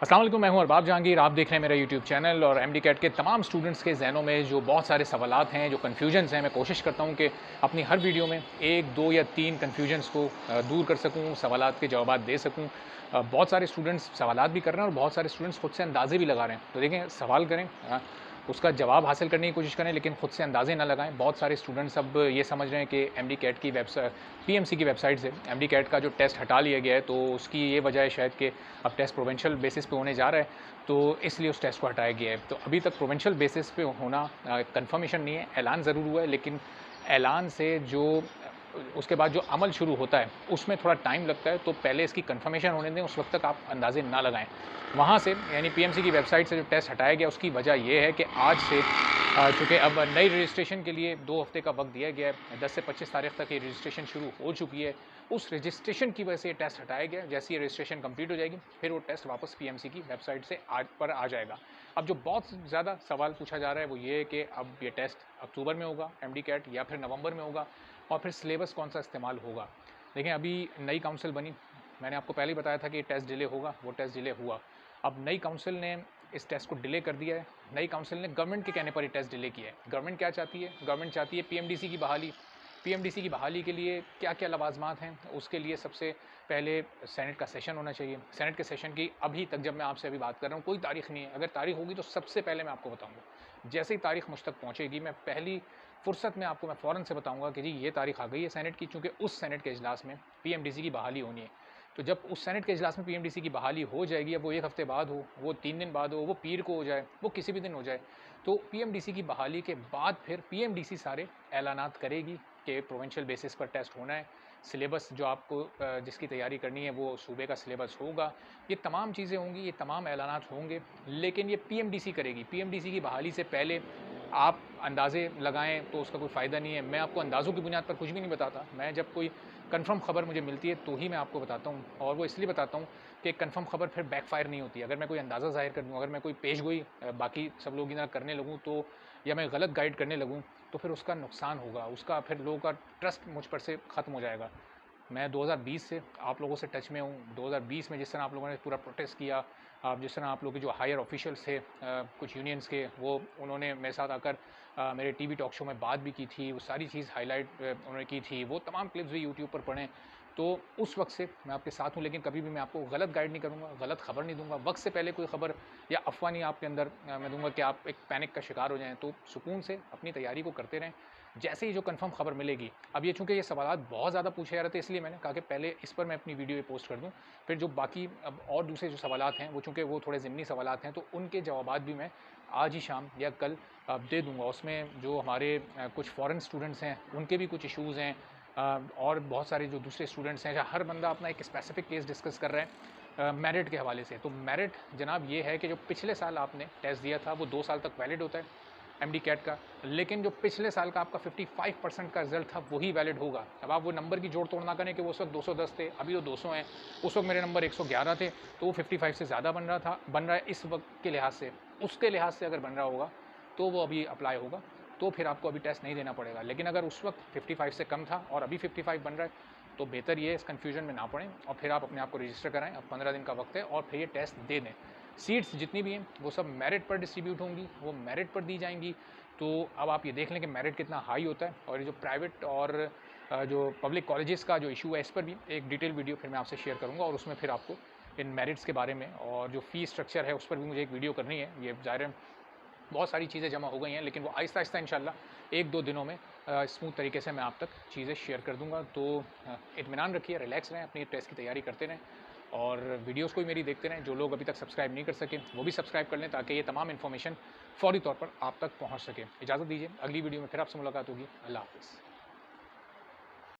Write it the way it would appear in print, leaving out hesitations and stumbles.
अस्सलाम वालेकुम, मैं हूं अरबाब जहांगीर। आप देख रहे हैं मेरा यूट्यूब चैनल और एमडी कैट के तमाम स्टूडेंट्स के ज़हनों में जो बहुत सारे सवालात हैं, जो कन्फ्यूजन्स हैं, मैं कोशिश करता हूं कि अपनी हर वीडियो में 1, 2 या 3 कन्फ्यूजन्स को दूर कर सकूं, सवालात के जवाबात दे सकूं। बहुत सारे स्टूडेंट्स सवालात भी कर रहे हैं और बहुत सारे स्टूडेंट्स खुद से अंदाज़े भी लगा रहे हैं। तो देखें, सवाल करें, उसका जवाब हासिल करने की कोशिश करें, लेकिन खुद से अंदाज़े ना लगाएं। बहुत सारे स्टूडेंट्स अब ये समझ रहे हैं कि एमडी कैट की पीएमसी की वेबसाइट से एमडी कैट का जो टेस्ट हटा लिया गया है, तो उसकी ये वजह है शायद कि अब टेस्ट प्रोविंशियल बेसिस पे होने जा रहा है, तो इसलिए उस टेस्ट को हटाया गया है। तो अभी तक प्रोविंशियल बेसिस पे होना कंफर्मेशन नहीं है, ऐलान ज़रूर हुआ है, लेकिन ऐलान से जो उसके बाद जो अमल शुरू होता है उसमें थोड़ा टाइम लगता है। तो पहले इसकी कंफर्मेशन होने दें, उस वक्त तक आप अंदाजे ना लगाएं। वहाँ से यानी पीएमसी की वेबसाइट से जो टेस्ट हटाया गया, उसकी वजह ये है कि आज से चूँकि अब नई रजिस्ट्रेशन के लिए 2 हफ्ते का वक्त दिया गया है, 10 से 25 तारीख तक ये रजिस्ट्रेशन शुरू हो चुकी है। उस रजिस्ट्रेशन की वजह से ये टेस्ट हटाया गया। जैसे ही रजिस्ट्रेशन कंप्लीट हो जाएगी, फिर वो टेस्ट वापस पीएमसी की वेबसाइट से आज पर आ जाएगा। अब जो बहुत ज़्यादा सवाल पूछा जा रहा है वो ये है कि अब ये टेस्ट अक्टूबर में होगा एमडी कैट, या फिर नवंबर में होगा, और फिर सिलेबस कौन सा इस्तेमाल होगा। देखें, अभी नई काउंसिल बनी, मैंने आपको पहले ही बताया था कि टेस्ट डिले होगा, वो टेस्ट डिले हुआ। अब नई काउंसिल ने इस टेस्ट को डिले कर दिया है। नई काउंसिल ने गवर्नमेंट के कहने पर ये टेस्ट डिले किया है। गवर्नमेंट क्या चाहती है? गवर्नमेंट चाहती है पीएमडीसी की बहाली। पीएमडीसी की बहाली के लिए क्या-क्या लवाज़मात हैं? उसके लिए सबसे पहले सेनेट का सेशन होना चाहिए। सेनेट के सेशन की अभी तक, जब मैं आपसे अभी बात कर रहा हूँ, कोई तारीख नहीं है। अगर तारीख होगी तो सबसे पहले मैं आपको बताऊँगा। जैसे ही तारीख मुझ तक पहुँचेगी, मैं पहली फुर्सत में आपको मैं फ़ौरन से बताऊँगा कि जी ये तारीख आ गई है सेनेट की, चूँकि उस सेनेट के इजलास में पीएमडीसी की बहाली होनी है। तो जब उस सेनेट के इजलास में पीएमडीसी की बहाली हो जाएगी, अब वो 1 हफ्ते बाद हो, वो 3 दिन बाद हो, वो पीर को हो जाए, वो किसी भी दिन हो जाए, तो पीएमडीसी की बहाली के बाद फिर पीएमडीसी सारे ऐलानात करेगी कि प्रोविंशियल बेसिस पर टेस्ट होना है। सिलेबस जो आपको जिसकी तैयारी करनी है वो सूबे का सिलेबस होगा। ये तमाम चीज़ें होंगी, ये तमाम ऐलानात होंगे, लेकिन ये पीएमडीसी करेगी। पीएमडीसी की बहाली से पहले आप अंदाज़े लगाएँ तो उसका कोई फ़ायदा नहीं है। मैं आपको अंदाज़ों की बुनियाद पर कुछ भी नहीं बताता। मैं जब कोई कन्फर्म खबर मुझे मिलती है तो ही मैं आपको बताता हूँ, और वो इसलिए बताता हूँ कि कन्फर्म खबर फिर बैकफायर नहीं होती। अगर मैं कोई अंदाज़ा ज़ाहिर कर दूँ, अगर मैं कोई पेशगोई बाकी सब लोग की तरह करने लगूँ, तो या मैं गलत गाइड करने लगूँ, तो फिर उसका नुकसान होगा, उसका फिर लोगों का ट्रस्ट मुझ पर से ख़त्म हो जाएगा। मैं 2020 से आप लोगों से टच में हूँ। 2020 में जिस तरह आप लोगों ने पूरा प्रोटेस्ट किया, जिस तरह आप लोग के जो हायर ऑफिशियल्स थे कुछ यूनियंस के, वो उन्होंने मेरे साथ आकर मेरे टीवी टॉक शो में बात भी की थी, वो सारी चीज़ हाईलाइट उन्होंने की थी, वो तमाम क्लिप्स भी यूट्यूब पर पढ़ें। तो उस वक्त से मैं आपके साथ हूँ, लेकिन कभी भी मैं आपको गलत गाइड नहीं करूँगा, गलत खबर नहीं दूंगा। वक्त से पहले कोई खबर या अफवाह नहीं आपके अंदर मैं दूंगा कि आप एक पैनिक का शिकार हो जाएं। तो सुकून से अपनी तैयारी को करते रहें। जैसे ही जो कंफर्म खबर मिलेगी, अब ये चूँकि ये सवालात बहुत ज़्यादा पूछे जा रहे थे, इसलिए मैंने कहा कि पहले इस पर मैं अपनी वीडियो पोस्ट कर दूँ। फिर जो बाकी अब और दूसरे जो सवालात हैं, वो चूँकि वो थोड़े ज़िमनी सवालात हैं, तो उनके जवाबात भी मैं आज ही शाम या कल दे दूँगा। उसमें जो हमारे कुछ फ़ॉरेन स्टूडेंट्स हैं, उनके भी कुछ इश्यूज़ हैं, और बहुत सारे जो दूसरे स्टूडेंट्स हैं, हर बंदा अपना एक स्पेसिफिक केस डिस्कस कर रहे हैं मेरिट के हवाले से। तो मेरिट जनाब ये है कि जो पिछले साल आपने टेस्ट दिया था वो 2 साल तक वैलिड होता है एमडी कैट का, लेकिन जो पिछले साल का आपका 55% का रिजल्ट था वही वैलिड होगा। अब आप वो नंबर की जोड़ तोड़ ना करें कि वो उस वक्त 210 थे, अभी वो 200 हैं, उस वक्त मेरे नंबर 111 थे, तो वो 55 से ज़्यादा बन रहा है इस वक्त के लिहाज से। उसके लिहाज से अगर बन रहा होगा तो वो अभी अप्लाई होगा, तो फिर आपको अभी टेस्ट नहीं देना पड़ेगा। लेकिन अगर उस वक्त 55 से कम था और अभी 55 बन रहा है, तो बेहतर ये इस कन्फ्यूजन में ना पड़ें और फिर आप अपने आप को रजिस्टर कराएं। अब 15 दिन का वक्त है और फिर ये टेस्ट दे दें। सीट्स जितनी भी हैं वो सब मेरिट पर डिस्ट्रीब्यूट होंगी, वो मेरिट पर दी जाएंगी। तो अब आप ये देख लें कि मेरिट कितना हाई होता है। और ये जो प्राइवेट और जो पब्लिक कॉलेजेस का जो इशू है, इस पर भी एक डिटेल वीडियो फिर मैं आपसे शेयर करूँगा, और उसमें फिर आपको इन मेरिट्स के बारे में और जो फ़ी स्ट्रक्चर है उस पर भी मुझे एक वीडियो करनी है। ये ज़ाहिर है बहुत सारी चीज़ें जमा हो गई हैं, लेकिन वो आहिस्ता-आहिस्ता इंशाल्लाह 1-2 दिनों में स्मूथ तरीके से मैं आप तक चीज़ें शेयर कर दूँगा। तो इत्मीनान रखिए, रिलैक्स रहें, अपनी टेस्ट की तैयारी करते रहें, और वीडियोज़ को भी मेरी देखते रहें। जो लोग अभी तक सब्सक्राइब नहीं कर सके वो भी सब्सक्राइब कर लें, ताकि ये तमाम इन्फॉर्मेशन फ़ौरी तौर पर आप तक पहुँच सके। इजाज़त दीजिए, अगली वीडियो में फिर आपसे मुलाकात होगी। अल्लाह हाफ़िज़।